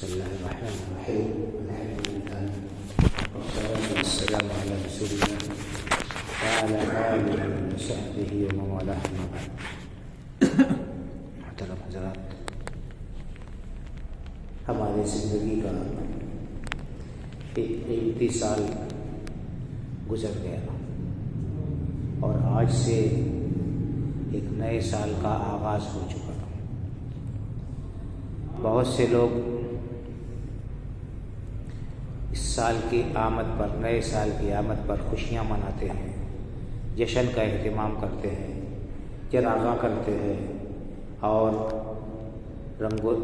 بسم الله الرحمن الرحيم. الحمد لله والصلاة والسلام على رسول الله وعلى آله وصحبه ومن والاه أما بعد. محترم حضرات، ہماری زندگی کا ایک قیمتی سال گزر گیا اور آج سے ایک نئے سال کا آغاز ہو چکا. بہت سے لوگ اس سال کی آمد پر، نئے سال کی آمد پر خوشیاں مناتے ہیں، جشن کا اہتمام کرتے ہیں، چراغاں کرتے ہیں اور رنگ و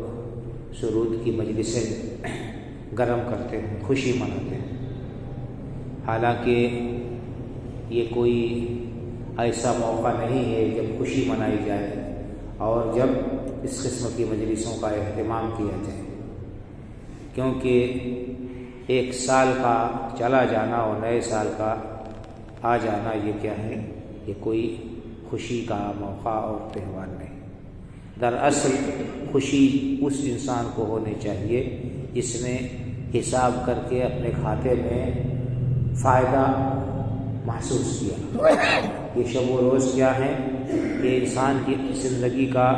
سرود کی مجلسیں گرم کرتے ہیں، خوشی مناتے ہیں. حالانکہ یہ کوئی ایسا موقع نہیں ہے جب خوشی منائی جائے اور جب اس قسم کی مجلسوں کا اہتمام کیا جائے، کیونکہ ایک سال کا چلا جانا اور نئے سال کا آ جانا یہ کیا ہے؟ یہ کوئی خوشی کا موقع اور تہوار نہیں. دراصل خوشی اس انسان کو ہونی چاہیے جس نے حساب کر کے اپنے کھاتے میں فائدہ محسوس کیا. یہ شب و روز کیا ہے؟ یہ انسان کی زندگی کا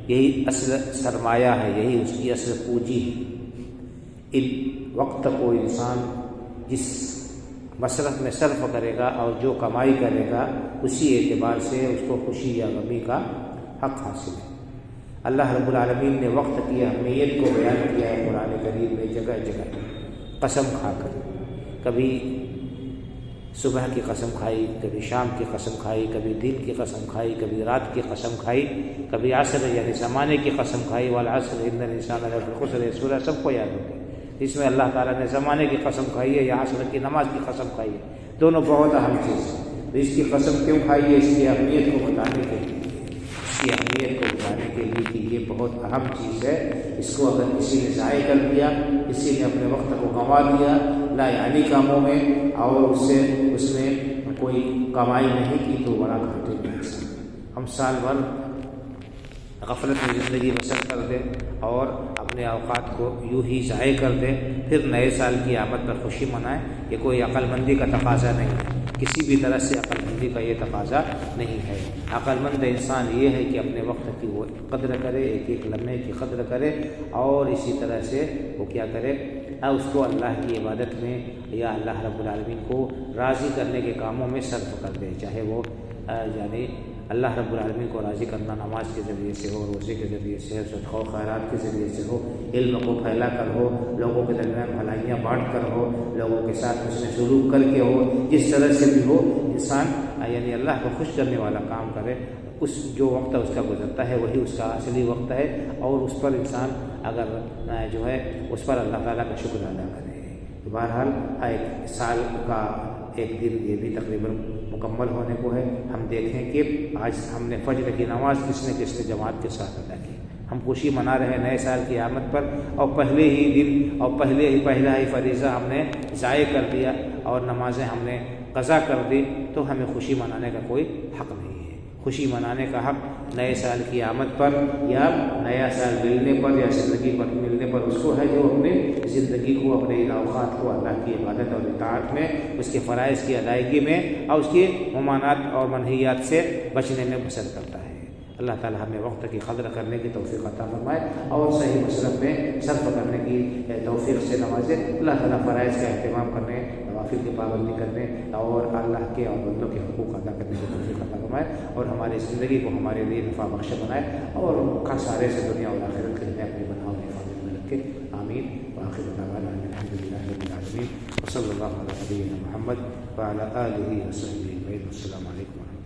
یہی اصل سرمایہ ہے، یہی اس کی اصل پونجی ہے. ان وقت کو انسان جس مصرف میں صرف کرے گا اور جو کمائی کرے گا اسی اعتبار سے اس کو خوشی یا غمی کا حق حاصل ہے. اللہ رب العالمین نے وقت کی اہمیت کو بیان کیا ہے قرآن کریم میں جگہ جگہ قسم کھا کر. کبھی صبح کی قسم کھائی، کبھی شام کی قسم کھائی، کبھی دن کی قسم کھائی، کبھی رات کی قسم کھائی، کبھی عصر یعنی زمانے کی قسم کھائی. والعصر ان الانسان لفی خسر، سورہ سب کو یاد ہوگی. اس میں اللہ تعالیٰ نے زمانے کی قسم کھائی ہے یا عصر کی نماز کی قسم کھائی ہے. دونوں بہت اہم چیز ہے. اس کی قسم کیوں کھائی ہے؟ اس کی اہمیت کو بتانے کے لیے، کہ یہ بہت اہم چیز ہے. اس کو اگر کسی نے ضائع کر دیا، کسی نے اپنے وقت کو گنوا دیا لا یعنی کاموں میں اور اس نے کوئی کمائی نہیں کی تو بڑا گھاٹے میں. ہم سال بھر غفلت میں زندگی بسر کر دیں اور اپنے اوقات کو یوں ہی ضائع کر دیں، پھر نئے سال کی آمد پر خوشی منائیں. یہ کوئی عقل مندی کا تقاضا نہیں ہے، کسی بھی طرح سے عقل مندی کا یہ تقاضا نہیں ہے. عقل مند انسان یہ ہے کہ اپنے وقت کی وہ قدر کرے، ایک ایک لمحے کی قدر کرے اور اسی طرح سے وہ کیا کرے؟ اس کو اللہ کی عبادت میں یا اللہ رب العالمین کو راضی کرنے کے کاموں میں صرف کر دے. چاہے وہ یعنی اللہ رب العالمین کو راضی کرنا نماز کے ذریعے سے ہو، روزے کے ذریعے سے ہو، صدقہ و خیرات کے ذریعے سے ہو، علم کو پھیلا کر ہو، لوگوں کے درمیان بھلائیاں بانٹ کر ہو، لوگوں کے ساتھ حسن سلوک کر کے ہو. جس طرح سے بھی ہو انسان یعنی اللہ کو خوش کرنے والا کام کرے. اس جو وقت اس کا گزرتا ہے وہی اس کا اصلی وقت ہے اور اس پر انسان اگر جو ہے اس پر اللہ تعالیٰ کا شکر ادا کرے. بہرحال ایک سال کا ایک دن یہ بھی تقریباً مکمل ہونے کو ہے. ہم دیکھیں کہ آج ہم نے فجر کی نماز کس نے جماعت کے ساتھ ادا کی. ہم خوشی منا رہے ہیں نئے سال کی آمد پر اور پہلے ہی دن اور پہلا ہی فریضہ ہم نے ضائع کر دیا اور نمازیں ہم نے قضا کر دی تو ہمیں خوشی منانے کا کوئی حق نہیں ہے. خوشی منانے کا حق نئے سال کی آمد پر یا نیا سال ملنے پر یا زندگی پر ملنے پر اس کو ہے جو اپنے زندگی کو، اپنے اوقات کو اللہ کی عبادت اور اطاعت میں، اس کے فرائض کی ادائیگی میں اور اس کی ممانعات اور منہیات سے بچنے میں بسر کرتا ہے. اللہ تعالیٰ ہمیں وقت کی قدر کرنے کی توفیق عطا فرمائے اور صحیح مصرف میں صرف کرنے کی توفیق سے نوازے. اللہ تعالیٰ فرائض کا اہتمام کرنے، نوافل کی پابندی کرنے اور اللہ کے اور بندوں کے حقوق ادا کرنے کی توفیق عطا فرمائے اور ہماری زندگی کو ہمارے لیے نفع بخش بنائے اور سارے سے دنیا اور آخرت کے لیے اپنے بناؤ میں حفاظت میں رکھے. آمین. وآخر دعوانا الحمد للہ رب العالمین وصلی اللہ علی نبینا محمد وعلی آلہ وصحبہ اجمعین. السلام علیکم.